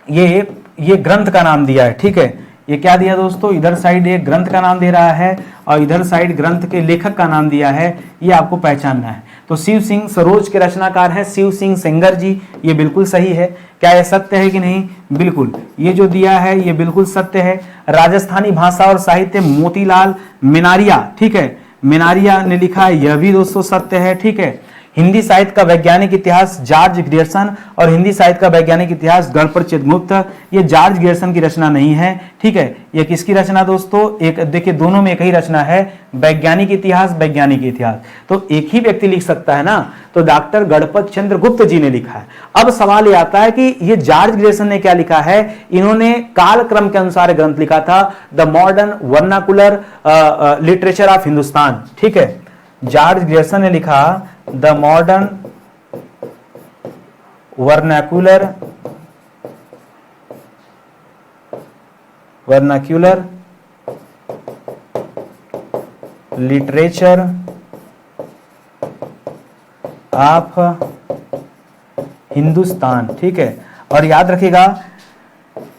ये ग्रंथ का नाम दिया है, ठीक है। ये क्या दिया दोस्तों, इधर साइड ये ग्रंथ का नाम दे रहा है और इधर साइड ग्रंथ के लेखक का नाम दिया है, ये आपको पहचानना है। तो शिव सिंह सरोज के रचनाकार हैं शिव सिंह सेंगर जी, ये बिल्कुल सही है। क्या यह सत्य है कि नहीं, बिल्कुल, ये जो दिया है ये बिल्कुल सत्य है। राजस्थानी भाषा और साहित्य मोतीलाल मिनारिया, ठीक है, मिनारिया ने लिखा है, यह भी दोस्तों सत्य है, ठीक है। हिंदी साहित्य का वैज्ञानिक इतिहास जॉर्ज ग्रियर्सन और हिंदी साहित्य का वैज्ञानिक इतिहास गणपत चित्रगुप्त, ये जॉर्ज ग्रियर्सन की रचना नहीं है, ठीक है। ये किसकी रचना दोस्तों, एक देखिए दोनों में एक ही रचना है, वैज्ञानिक इतिहास वैज्ञानिक इतिहास, तो एक ही व्यक्ति लिख सकता है ना, तो डॉक्टर गणपत चंद्रगुप्त जी ने लिखा है। अब सवाल ये आता है कि ये जॉर्ज ग्रियर्सन ने क्या लिखा है, इन्होंने कालक्रम के अनुसार ग्रंथ लिखा था, the modern vernacular literature of Hindustan, ठीक है। जॉर्ज ग्रियर्सन ने लिखा the modern vernacular literature of Hindustan, ठीक है। और याद रखिएगा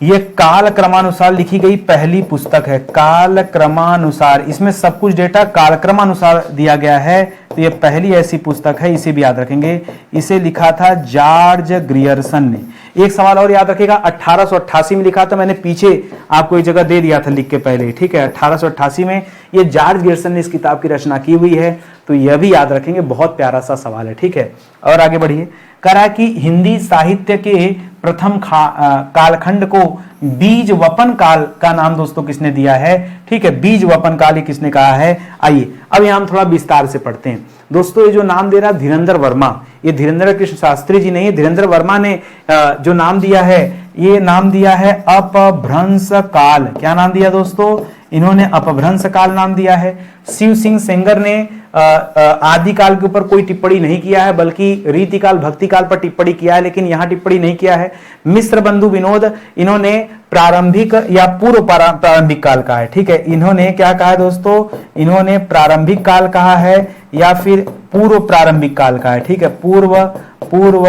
ये काल क्रमानुसार लिखी गई पहली पुस्तक है, काल क्रमानुसार, इसमें सब कुछ डेटा काल क्रमानुसार दिया गया है, तो ये पहली ऐसी पुस्तक है, इसे भी याद रखेंगे। इसे लिखा था जॉर्ज ग्रियर्सन ने। एक सवाल और याद रखिएगा, 1888 में लिखा था, मैंने पीछे आपको एक जगह दे दिया था लिख के पहले, ठीक है। 1888 में ये जॉर्ज ग्रियर्सन ने इस किताब की रचना की हुई है, तो यह भी याद रखेंगे, बहुत प्यारा सा सवाल है, ठीक है। और आगे बढ़िए, करा कि हिंदी साहित्य के प्रथम कालखंड को बीज वपन काल का नाम दोस्तों किसने दिया है, ठीक है, बीज वपन काल ये किसने कहा है। आइए अब यहां हम थोड़ा विस्तार से पढ़ते हैं दोस्तों। ये जो नाम दे रहा धीरेन्द्र वर्मा, ये धीरेन्द्र कृष्ण शास्त्री जी नहीं है, धीरेन्द्र वर्मा ने जो नाम दिया है, ये नाम दिया है अपभ्रंश काल। क्या नाम दिया दोस्तों, इन्होंने अपभ्रंश काल नाम दिया है। शिव सिंह सेंगर ने आदिकाल के ऊपर कोई टिप्पणी नहीं किया है, बल्कि रीतिकाल भक्तिकाल पर टिप्पणी किया है, लेकिन यहां टिप्पणी नहीं किया है। मिश्र बंधु विनोद, इन्होंने प्रारंभिक या पूर्व प्रारंभिक काल कहा है, ठीक है। इन्होंने क्या कहा है दोस्तों, इन्होंने प्रारंभिक काल कहा है या फिर पूर्व प्रारंभिक काल कहा है, ठीक है, पूर्व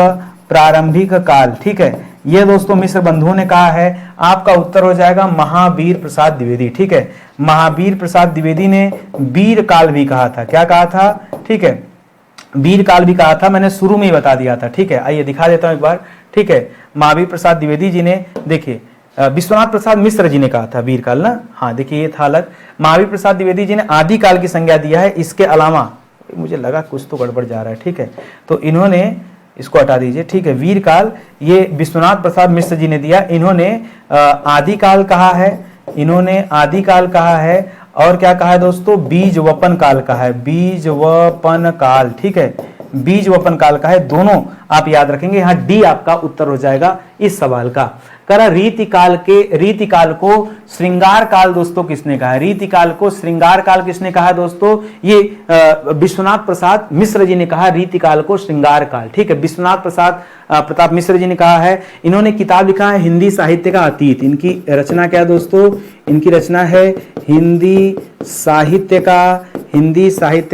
प्रारंभिक काल, ठीक है। ये दोस्तों मिश्र बंधुओं ने कहा है। आपका उत्तर हो जाएगा महावीर प्रसाद द्विवेदी, ठीक है। महावीर प्रसाद द्विवेदी ने वीर काल भी कहा था। क्या कहा था, ठीक है, वीर काल भी कहा था, मैंने शुरू में ही बता दिया था, ठीक है। आइए दिखा देता हूं एक बार, ठीक है। महावीर प्रसाद द्विवेदी जी ने, देखिए विश्वनाथ प्रसाद मिश्र जी ने कहा था वीर काल ना, हाँ देखिए ये था अलग। महावीर प्रसाद द्विवेदी जी ने आदि काल की संज्ञा दिया है। इसके अलावा मुझे लगा कुछ तो गड़बड़ जा रहा है, ठीक है, तो इन्होंने इसको हटा दीजिए, ठीक है। वीर काल ये विश्वनाथ प्रसाद मिश्र जी ने दिया, इन्होंने आदिकाल कहा है, इन्होंने आदिकाल कहा है, और क्या कहा है दोस्तों, बीज वपन काल कहा है, बीज वपन काल, ठीक है, बीज वपन काल का है। दोनों आप याद रखेंगे, यहां डी आपका उत्तर हो जाएगा इस सवाल का। करा रीति काल को श्रृंगार काल दोस्तों किसने कहा है? रीति काल को श्रृंगार काल किसने कहा है दोस्तों? ये विश्वनाथ प्रसाद मिश्र जी ने कहा रीति काल को श्रृंगार काल। ठीक है, विश्वनाथ प्रताप मिश्र जी ने कहा है। इन्होंने किताब लिखा है हिंदी साहित्य का अतीत। इनकी रचना क्या है दोस्तों? इनकी रचना है हिंदी साहित्य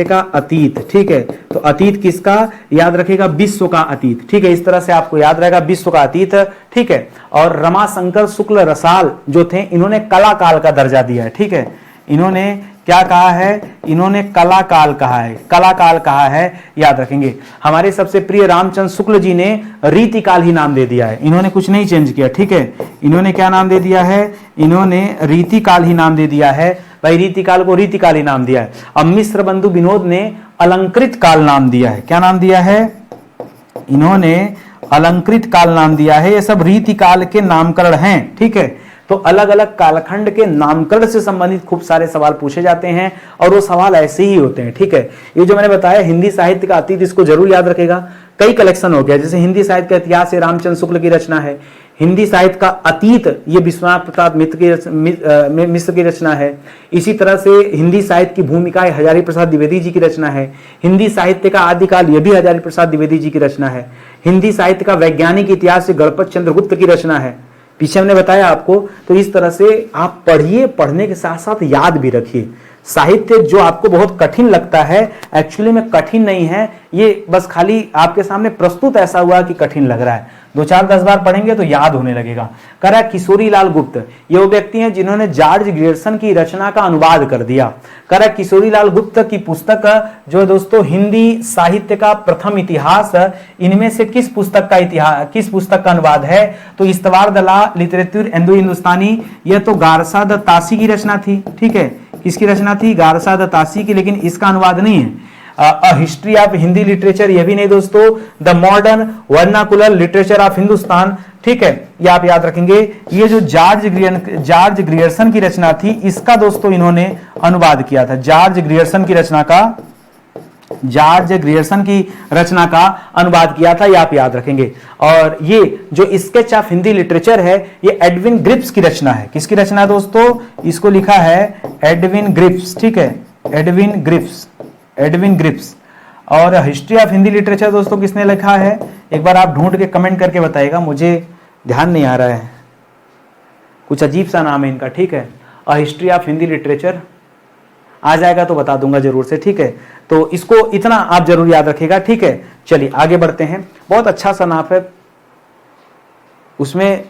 का अतीत। ठीक है, तो अतीत किसका? याद रखेगा, विश्व का अतीत। ठीक है, इस तरह से आपको याद रहेगा, विश्व का अतीत। ठीक है, और रमाशंकर शुक्ल रसाल जो थे, इन्होंने कला काल का दर्जा दिया है। ठीक है, इन्होंने क्या कहा है? इन्होंने कला काल कहा है, कला काल कहा है, याद रखेंगे। हमारे सबसे प्रिय रामचंद्र शुक्ल जी ने रीति काल ही नाम दे दिया है, इन्होंने कुछ नहीं चेंज किया। ठीक है, इन्होंने क्या नाम दे दिया है? इन्होंने रीति काल ही नाम दे दिया है भाई, रीति काल को रीति काल ही नाम दिया है। अब मिश्र बंधु विनोद ने अलंकृत काल नाम दिया है। क्या नाम दिया है? इन्होंने अलंकृत काल नाम दिया है। ये सब रीति काल के नामकरण हैं। ठीक है, तो अलग अलग कालखंड के नामकरण से संबंधित खूब सारे सवाल पूछे जाते हैं और वो सवाल ऐसे ही होते हैं। ठीक है, ये जो मैंने बताया हिंदी साहित्य का अतीत, इसको जरूर याद रखेगा। कई कलेक्शन हो गया, जैसे हिंदी साहित्य का इतिहास ये रामचंद्र शुक्ल की रचना है। हिंदी साहित्य का अतीत ये विश्वनाथ प्रसाद मिश्र की रचना है। इसी तरह से हिंदी साहित्य की भूमिका हजारी प्रसाद द्विवेदी जी की रचना है। हिंदी साहित्य का आदिकाल ये भी हजारी प्रसाद द्विवेदी जी की रचना है। हिंदी साहित्य का वैज्ञानिक इतिहास गणपत चंद्रगुप्त की रचना है, पीछे हमने बताया आपको। तो इस तरह से आप पढ़िए, पढ़ने के साथ साथ याद भी रखिए। साहित्य जो आपको बहुत कठिन लगता है, एक्चुअली में कठिन नहीं है, ये बस खाली आपके सामने प्रस्तुत ऐसा हुआ कि कठिन लग रहा है। 2-4-10 बार पढ़ेंगे तो याद होने लगेगा। कह रहा है किशोरी लाल गुप्त, ये वो व्यक्ति हैं जिन्होंने जॉर्ज ग्रियर्सन की रचना का अनुवाद कर दिया। कह रहा है किशोरी लाल गुप्त की पुस्तक जो है दोस्तों हिंदी साहित्य का प्रथम इतिहास, इनमें से किस पुस्तक का अनुवाद है? तो इस्तवार दला लिटरेचर इंडो हिंदुस्तानी, यह तो गारसा द तासी की रचना थी। ठीक है, किसकी रचना थी? गारसा द तासी की, लेकिन इसका अनुवाद नहीं है। A history of Hindi literature, यह भी नहीं दोस्तों। The modern vernacular literature of Hindustan, ठीक है, ये आप याद रखेंगे। ये जो जॉर्ज ग्रियर्सन की रचना थी, इसका दोस्तों इन्होंने अनुवाद किया था। जॉर्ज ग्रियर्सन की रचना का अनुवाद किया था, ये आप याद रखेंगे। और ये जो स्केच ऑफ हिंदी लिटरेचर है, ये एडविन ग्रिप्स की रचना है। किसकी रचना है दोस्तों? इसको लिखा है एडविन ग्रिप्स। ठीक है, एडविन ग्रिप्स। और हिस्ट्री ऑफ हिंदी लिटरेचर दोस्तों किसने लिखा है? एक बार आप ढूंढ के कमेंट करके बताइएगा, मुझे ध्यान नहीं आ रहा है, कुछ अजीब सा नाम है इनका। ठीक है, a history of Hindi literature आ जाएगा तो बता दूंगा जरूर से। ठीक है, तो इसको इतना आप जरूर याद रखिएगा। ठीक है, चलिए आगे बढ़ते हैं। बहुत अच्छा सा नाम है, उसमें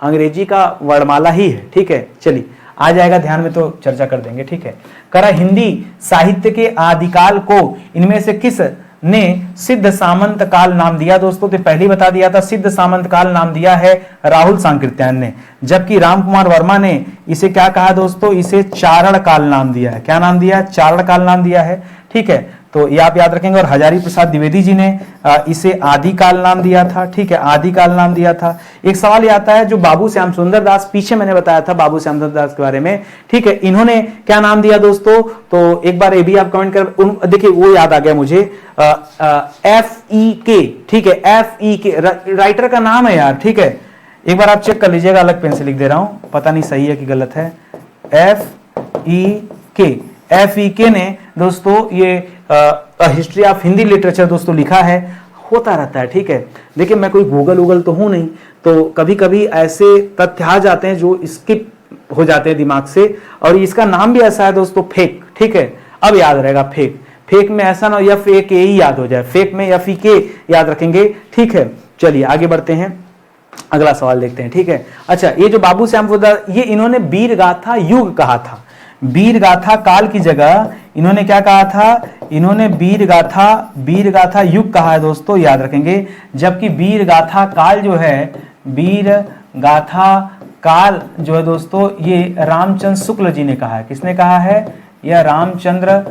अंग्रेजी का वर्णमाला ही है। ठीक है, चलिए आ जाएगा ध्यान में तो चर्चा कर देंगे। ठीक है, करा हिंदी साहित्य के आदिकाल को इनमें से किस ने सिद्ध सामंत काल नाम दिया? दोस्तों तो पहले बता दिया था, सिद्ध सामंत काल नाम दिया है राहुल सांकृत्यायन ने, जबकि रामकुमार वर्मा ने इसे क्या कहा दोस्तों? इसे चारण काल नाम दिया है। क्या नाम दिया? चारण काल नाम दिया है। ठीक है, तो ये आप याद रखेंगे। और हजारी प्रसाद द्विवेदी जी ने इसे आदिकाल नाम दिया था। ठीक है, आदिकाल नाम दिया था। एक सवाल ये आता है जो बाबू श्याम सुंदर दास, पीछे मैंने बताया था बाबू श्याम सुंदर दास के बारे में। ठीक है, इन्होंने क्या नाम दिया दोस्तों? तो एक बार ये भी आप कमेंट कर, देखिए वो याद आ गया मुझे, FEK। ठीक है, FEK राइटर का नाम है यार। ठीक है, एक बार आप चेक कर लीजिएगा, अलग पेन से लिख दे रहा हूं, पता नहीं सही है कि गलत है। FEK ने दोस्तों ये हिस्ट्री ऑफ हिंदी लिटरेचर दोस्तों लिखा है। होता रहता है। ठीक है, देखिए मैं कोई गूगल तो हूं नहीं, तो कभी कभी ऐसे तथ्य आ जाते हैं जो स्किप हो जाते हैं दिमाग से। और इसका नाम भी ऐसा है दोस्तों, फेक। ठीक है, अब याद रहेगा फेक। फेक में ऐसा ना या फेक ही याद हो जाए, फेक में FEK याद रखेंगे। ठीक है, चलिए आगे बढ़ते हैं, अगला सवाल देखते हैं। ठीक है, अच्छा, ये जो बाबू श्याम सुंदर, ये इन्होंने वीर गाथा युग कहा था। वीर गाथा काल की जगह इन्होंने क्या कहा था? इन्होंने वीर गाथा युग कहा है दोस्तों, याद रखेंगे। जबकि वीर गाथा काल जो है, वीर गाथा काल जो है दोस्तों, ये रामचंद्र शुक्ल जी ने कहा है। किसने कहा है? यह रामचंद्र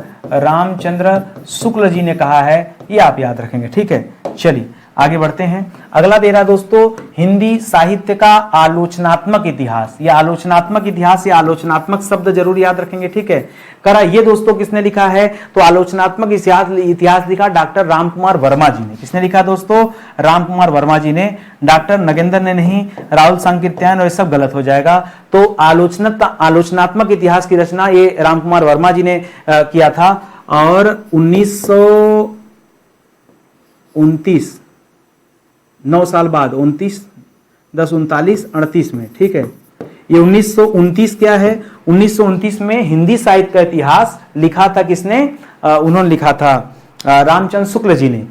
शुक्ल जी ने कहा है, ये आप याद रखेंगे। ठीक है, चलिए आगे बढ़ते हैं। अगला दे रहा दोस्तों हिंदी साहित्य का आलोचनात्मक इतिहास। ये आलोचनात्मक इतिहास, या आलोचनात्मक शब्द जरूर याद रखेंगे, ठीक है। करा ये दोस्तों किसने लिखा है, तो आलोचनात्मक इतिहास लिखा डॉक्टर रामकुमार वर्मा जी ने। किसने लिखा दोस्तों, रामकुमार वर्मा जी ने, डॉक्टर नगेंद्र ने नहीं, राहुल सांकृत्यायन, और ये सब गलत हो जाएगा। तो आलोचनात्मक इतिहास की रचना ये रामकुमार वर्मा जी ने किया था, और 1929 9 साल बाद 29/10/39 में, ठीक है। ये 1929 क्या है, 1929 में हिंदी साहित्य का इतिहास लिखा था किसने, उन्होंने लिखा था रामचंद्र शुक्ल जी ने।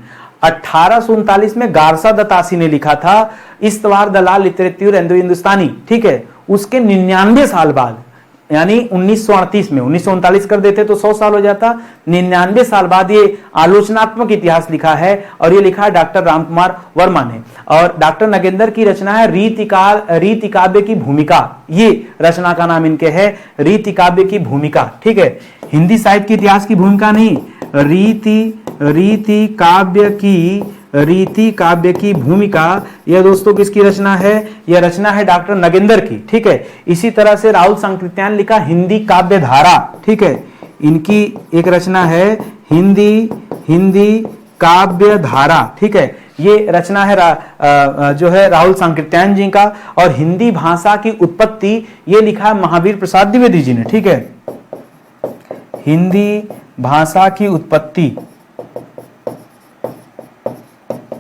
1839 में गारसा दत्तासी ने लिखा था इस्तवार दलाल लिटरेचर इंडो हिंदुस्तानी, ठीक है। उसके 99 साल बाद, यानी 1938 में, 1939 कर देते तो 100 साल हो जाता, 99 साल बाद ये आलोचनात्मक इतिहास लिखा है, और ये लिखा है डॉक्टर रामकुमार वर्मा ने। और डॉक्टर नगेंद्र की रचना है रीति काव्य की भूमिका। ये रचना का नाम इनके है रीति काव्य की भूमिका, ठीक है। हिंदी साहित्य के इतिहास की भूमिका नहीं, रीति काव्य की भूमिका। यह दोस्तों किसकी रचना है, यह रचना है डॉक्टर नगेंद्र की, ठीक है। इसी तरह से राहुल सांकृत्यायन लिखा हिंदी काव्य धारा, ठीक है। इनकी एक रचना है हिंदी काव्य धारा, ठीक है। ये रचना है जो है राहुल सांकृत्यायन जी का। और हिंदी भाषा की उत्पत्ति ये लिखा है महावीर प्रसाद द्विवेदी जी ने, ठीक है। हिंदी भाषा की उत्पत्ति,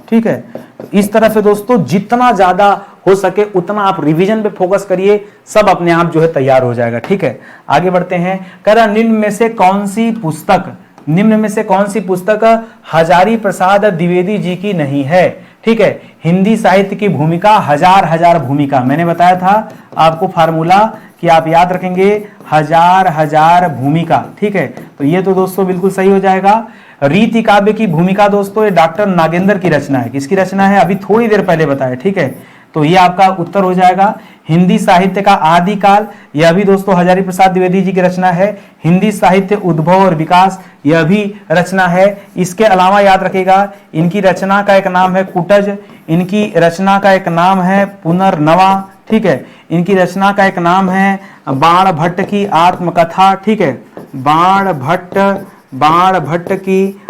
ठीक है। तो इस तरह से दोस्तों जितना ज्यादा हो सके उतना आप रिवीजन पे फोकस करिए, सब अपने आप जो है तैयार हो जाएगा, ठीक है। आगे बढ़ते हैं। कह रहा निम्न में से कौन सी पुस्तक हजारी प्रसाद द्विवेदी जी की नहीं है, ठीक है। हिंदी साहित्य की भूमिका हजार भूमिका, मैंने बताया था आपको फार्मूला कि आप याद रखेंगे हजार भूमिका, ठीक है। तो ये तो दोस्तों बिल्कुल सही हो जाएगा। रीति काव्य की भूमिका दोस्तों ये डॉक्टर नागेंद्र की रचना है। किसकी रचना है, अभी थोड़ी देर पहले बताया, ठीक है। तो ये आपका उत्तर हो जाएगा। हिंदी साहित्य का आदिकाल, यह भी दोस्तों हजारी प्रसाद द्विवेदी जी की रचना है। हिंदी साहित्य उद्भव और विकास, यह भी रचना है। इसके अलावा याद रखेगा इनकी रचना का एक नाम है कुटज, इनकी रचना का एक नाम है पुनर्नवा, ठीक है। इनकी रचना का एक नाम है बाण भट्ट की आत्मकथा, ठीक है। बाण भट्ट की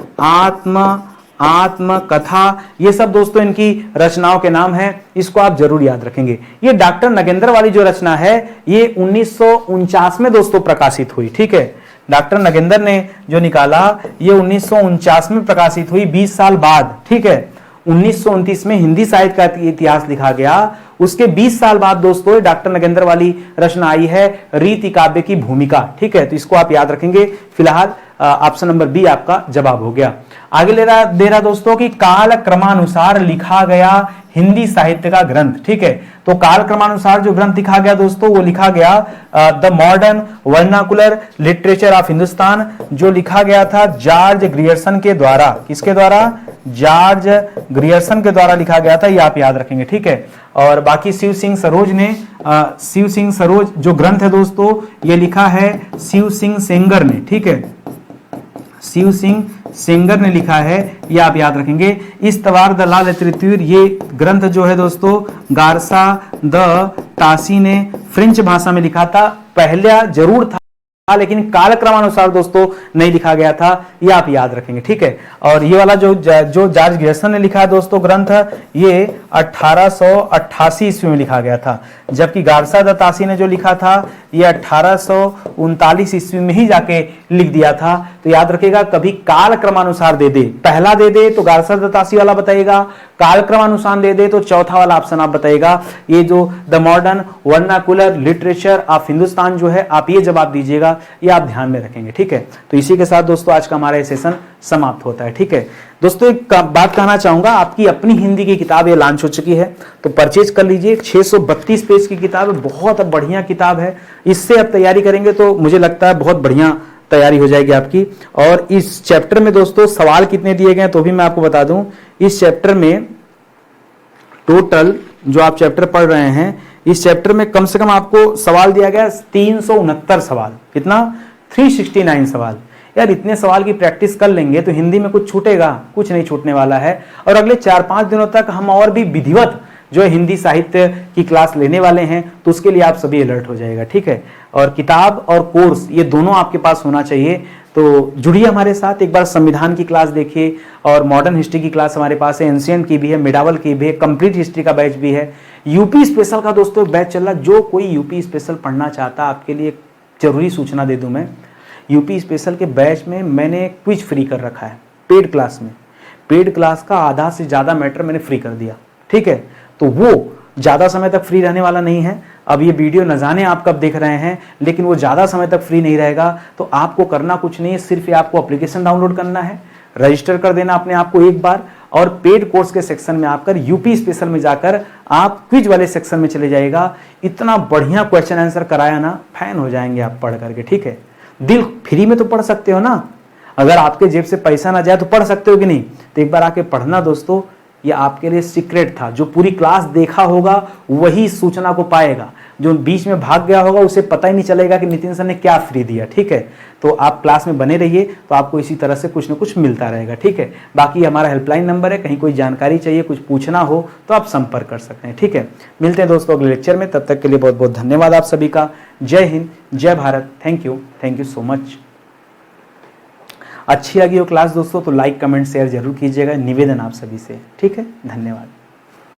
आत्मकथा, ये सब दोस्तों इनकी रचनाओं के नाम हैं। इसको आप जरूर याद रखेंगे। ये डॉक्टर नगेंद्र वाली जो रचना है ये 1949 में दोस्तों प्रकाशित हुई, ठीक है। डॉक्टर नगेंद्र ने जो निकाला ये 1949 में प्रकाशित हुई, 20 साल बाद, ठीक है। 1929 में हिंदी साहित्य का इतिहास लिखा गया, उसके 20 साल बाद दोस्तों डॉक्टर नगेंद्र वाली रचना आई है रीति काव्य की भूमिका, ठीक है। तो इसको आप याद रखेंगे। फिलहाल ऑप्शन नंबर बी आपका जवाब हो गया। आगे दे रहा दोस्तों कि काल क्रमानुसार लिखा गया हिंदी साहित्य का ग्रंथ, ठीक है। तो काल क्रमानुसार जो ग्रंथ लिखा गया दोस्तों वो लिखा गया the modern vernacular literature of Hindustan, जो लिखा गया था जॉर्ज ग्रियर्सन के द्वारा। किसके द्वारा, जॉर्ज ग्रियर्सन के द्वारा लिखा गया था, ये आप याद रखेंगे, ठीक है। और बाकी शिव सिंह सरोज जो ग्रंथ है दोस्तों ये लिखा है शिव सिंह सेंगर ने, ठीक है। शिव सिंह सेंगर ने लिखा है, ये आप याद रखेंगे। इस्तवार दलाल लिटरेचर, ये ग्रंथ जो है दोस्तों गारसा द तासी ने फ्रेंच भाषा में लिखा था। पहले जरूर था लेकिन कालक्रमानुसार दोस्तों नहीं लिखा गया था, ये आप याद रखेंगे, ठीक है। और ये वाला जो जॉर्ज ग्रियर्सन ने लिखा है दोस्तों ग्रंथ, ये 1888 ईस्वी में लिखा गया था, जबकि गारसा द तासी ने जो लिखा था ये 1839 ईस्वी में ही जाके लिख दिया था। तो याद रखिएगा कभी काल क्रमानुसार दे दे, पहला दे दे तो गारसा द तासी वाला बताइएगा, काल क्रमानुसार दे दे तो चौथा वाला ऑप्शन आप बताइएगा। ये जो the modern vernacular literature of Hindustan जो है आप ये जवाब दीजिएगा, ये आप ध्यान में रखेंगे, ठीक है। तो इसी के साथ दोस्तों आज का हमारा ये सेशन समाप्त होता है, ठीक है। दोस्तों एक बात कहना चाहूंगा, आपकी अपनी हिंदी की किताब ये लॉन्च हो चुकी है, तो परचेज कर लीजिए। 632 पेज की किताब है, बहुत बढ़िया किताब है। इससे आप तैयारी करेंगे तो मुझे लगता है बहुत बढ़िया तैयारी हो जाएगी आपकी। और इस चैप्टर में दोस्तों सवाल कितने दिए गए तो भी मैं आपको बता दूं। इस चैप्टर में टोटल जो आप चैप्टर पढ़ रहे हैं, इस चैप्टर में कम से कम आपको सवाल दिया गया 369 सवाल। कितना, 369 सवाल। यार इतने सवाल की प्रैक्टिस कर लेंगे तो हिंदी में कुछ छूटेगा? कुछ नहीं छूटने वाला है। और अगले 4-5 दिनों तक हम और भी विधिवत जो है हिंदी साहित्य की क्लास लेने वाले हैं, तो उसके लिए आप सभी अलर्ट हो जाएगा, ठीक है। और किताब और कोर्स ये दोनों आपके पास होना चाहिए। तो जुड़िए हमारे साथ, एक बार संविधान की क्लास देखिए और मॉडर्न हिस्ट्री की क्लास हमारे पास है, एंशिएंट की भी है, मिडावल की भी है, कंप्लीट हिस्ट्री का बैच भी है। यूपी स्पेशल का दोस्तों बैच चल रहा, जो कोई यूपी स्पेशल पढ़ना चाहता, आपके लिए जरूरी सूचना दे दूं मैं, यूपी स्पेशल के बैच में मैंने क्विज फ्री कर रखा है। पेड क्लास में, पेड क्लास का आधा से ज़्यादा मैटर मैंने फ्री कर दिया, ठीक है। तो वो ज़्यादा समय तक फ्री रहने वाला नहीं है। अब ये वीडियो न जाने आप कब देख रहे हैं, लेकिन वो ज़्यादा समय तक फ्री नहीं रहेगा। तो आपको करना कुछ नहीं है, सिर्फ ये आपको एप्लीकेशन डाउनलोड करना है, रजिस्टर कर देना अपने आप को एक बार, और पेड कोर्स के सेक्शन में आकर यूपी स्पेशल में जाकर आप क्विज वाले सेक्शन में चले जाइएगा। इतना बढ़िया क्वेश्चन आंसर कराया ना, फैन हो जाएंगे आप पढ़ करके, ठीक है। दिल फ्री में तो पढ़ सकते हो ना, अगर आपके जेब से पैसा ना जाए तो पढ़ सकते हो कि नहीं। तो एक बार आके पढ़ना दोस्तों, ये आपके लिए सीक्रेट था। जो पूरी क्लास देखा होगा वही सूचना को पाएगा, जो बीच में भाग गया होगा उसे पता ही नहीं चलेगा कि नितिन सर ने क्या फ्री दिया, ठीक है। तो आप क्लास में बने रहिए, तो आपको इसी तरह से कुछ ना कुछ मिलता रहेगा, ठीक है। बाकी हमारा हेल्पलाइन नंबर है, कहीं कोई जानकारी चाहिए, कुछ पूछना हो तो आप संपर्क कर सकते हैं, ठीक है। मिलते हैं दोस्तों अगले लेक्चर में, तब तक के लिए बहुत बहुत धन्यवाद आप सभी का। जय हिंद, जय Bharat, thank you so much. अच्छी लगी हो क्लास दोस्तों तो लाइक कमेंट शेयर जरूर कीजिएगा, निवेदन आप सभी से, ठीक है। धन्यवाद।